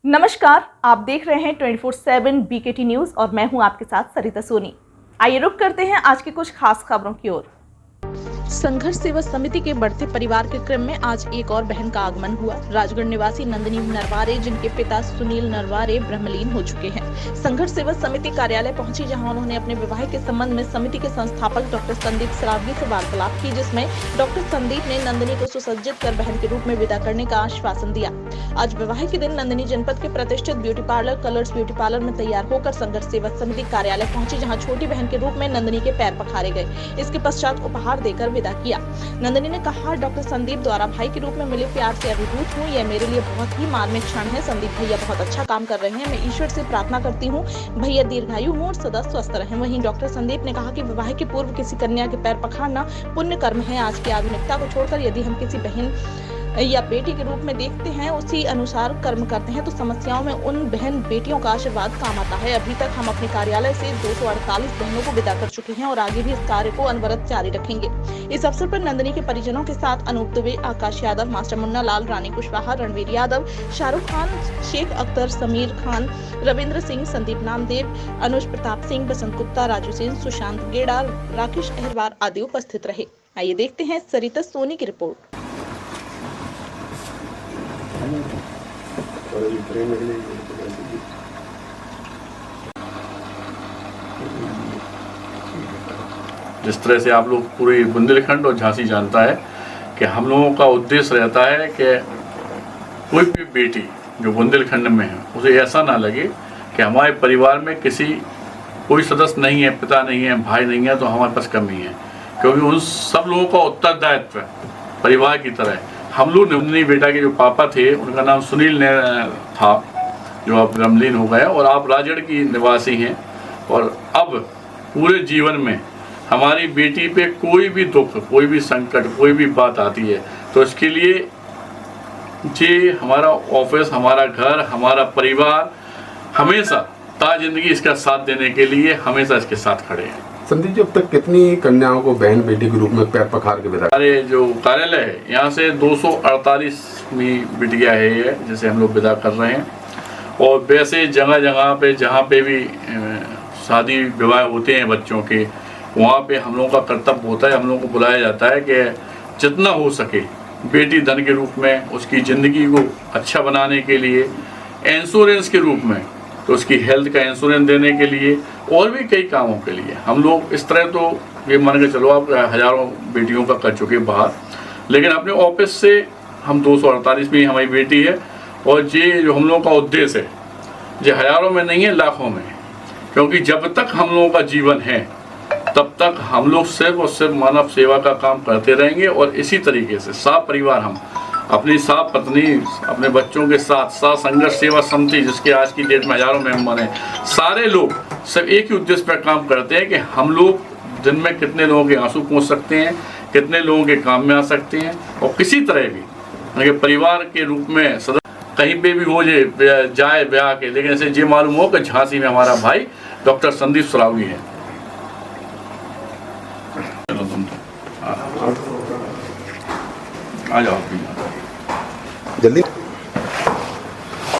नमस्कार, आप देख रहे हैं 24/7 बीकेटी न्यूज और मैं हूं आपके साथ सरिता सोनी। आइए रुक करते हैं आज की कुछ खास खबरों की ओर। संघर्ष सेवा समिति के बढ़ते परिवार के क्रम में आज एक और बहन का आगमन हुआ। राजगढ़ निवासी नंदिनी नरवारे, जिनके पिता सुनील नरवारे ब्रह्मलीन हो चुके हैं, संघर्ष सेवा समिति कार्यालय पहुंची, जहां उन्होंने अपने विवाह के संबंध में समिति के संस्थापक डॉक्टर संदीप सरावगी से वार्तालाप की, जिसमें डॉक्टर संदीप ने नंदिनी को सुसज्जित कर बहन के रूप में विदा करने का आश्वासन दिया। आज विवाह के दिन नंदिनी जनपद के प्रतिष्ठित beauty parlour colours beauty parlour में तैयार होकर संघर्ष सेवा समिति कार्यालय पहुंची, जहां छोटी बहन के रूप में नंदिनी के पैर पखारे गए। इसके पश्चात उपहार देकर विदा किया। नंदिनी ने कहा, डॉक्टर संदीप द्वारा भाई के रूप में मिले प्यार से अभिभूत हूँ। यह मेरे लिए बहुत ही मार्मिक क्षण है। संदीप भैया बहुत अच्छा काम कर रहे हैं। मैं ईश्वर से प्रार्थना करती हूँ भैया दीर्घायु हों और सदा स्वस्थ रहें। वहीं डॉक्टर संदीप ने कहा कि विवाह के पूर्व किसी कन्या के पैर पखारना पुण्य कर्म है। आज की आधुनिकता को छोड़कर यदि हम किसी बहन या बेटी के रूप में देखते हैं, उसी अनुसार कर्म करते हैं, तो समस्याओं में उन बहन बेटियों का आशीर्वाद काम आता है। अभी तक हम अपने कार्यालय से 248 बहनों को विदा कर चुके हैं और आगे भी इस कार्य को अनवरत जारी रखेंगे। इस अवसर पर नंदिनी के परिजनों के साथ अनूप दुबे, आकाश यादव, मास्टर मुन्ना लाल, रानी कुशवाहा, रणवीर यादव, शाहरुख खान, शेख अख्तर, समीर खान, रविंद्र सिंह, संदीप नामदेव, अनुज प्रताप सिंह, बसंत गुप्ता, राजू सिंह, सुशांत गेड़ा, राकेश अहिरवार आदि उपस्थित रहे। आइए देखते हैं सरिता सोनी की रिपोर्ट। जिस तरह से आप लोग पूरी बुंदेलखंड और झांसी जानता है कि हम लोगों का उद्देश्य रहता है कि कोई भी बेटी जो बुंदेलखंड में है उसे ऐसा ना लगे कि हमारे परिवार में कोई सदस्य नहीं है, पिता नहीं है, भाई नहीं है, तो हमारे पास कमी है। क्योंकि उन सब लोगों का उत्तरदायित्व परिवार की तरह है। हम लोग नंदिनी बेटा के जो पापा थे उनका नाम सुनील था, जो अब ब्रह्मलीन हो गए, और आप राजगढ़ की निवासी हैं। और अब पूरे जीवन में हमारी बेटी पे कोई भी दुख, कोई भी संकट, कोई भी बात आती है तो इसके लिए ये हमारा ऑफिस, हमारा घर, हमारा परिवार हमेशा जिंदगी इसका साथ देने के लिए हमेशा इसके साथ खड़े हैं। संदीप जी, अब तक कितनी कन्याओं को बहन बेटी के रूप में पैर पखार के विदा? हमारे जो कार्यालय है यहाँ से 248वीं बिटिया है ये, जिसे हम लोग विदा कर रहे हैं। और वैसे जगह जगह पे जहाँ पे भी शादी विवाह होते हैं बच्चों के, वहाँ पे हम लोगों का कर्तव्य होता है, हम लोगों को बुलाया जाता है कि जितना हो सके बेटी धन के रूप में उसकी ज़िंदगी को अच्छा बनाने के लिए, इंश्योरेंस के रूप में तो उसकी हेल्थ का इंश्योरेंस देने के लिए, और भी कई कामों के लिए हम लोग इस तरह तो ये मान के चलो आप हज़ारों बेटियों का कर चुके बाहर, लेकिन अपने ऑफिस से हम 248 में हमारी बेटी है। और ये जो हम लोगों का उद्देश्य है ये हज़ारों में नहीं है, लाखों में है। क्योंकि जब तक हम लोगों का जीवन है तब तक हम लोग सिर्फ और सिर्फ मानव सेवा का काम करते रहेंगे। और इसी तरीके से साथ परिवार, हम अपनी साथ पत्नी, अपने बच्चों के साथ संघर्ष सेवा समिति, जिसके आज की डेट में हज़ारों मेंबर हैं, सारे लोग सब एक ही उद्देश्य पर काम करते हैं कि हम लोग दिन में कितने लोगों के आंसू पहुँच सकते हैं, कितने लोगों के काम में आ सकते हैं। और किसी तरह भी परिवार के रूप में सदस्य कहीं पे भी हो जाए ब्याह के, लेकिन ऐसे ये मालूम हो कि झांसी में हमारा भाई डॉक्टर संदीप सरावगी है। चलो तुम तो आ जाओ जल्दी।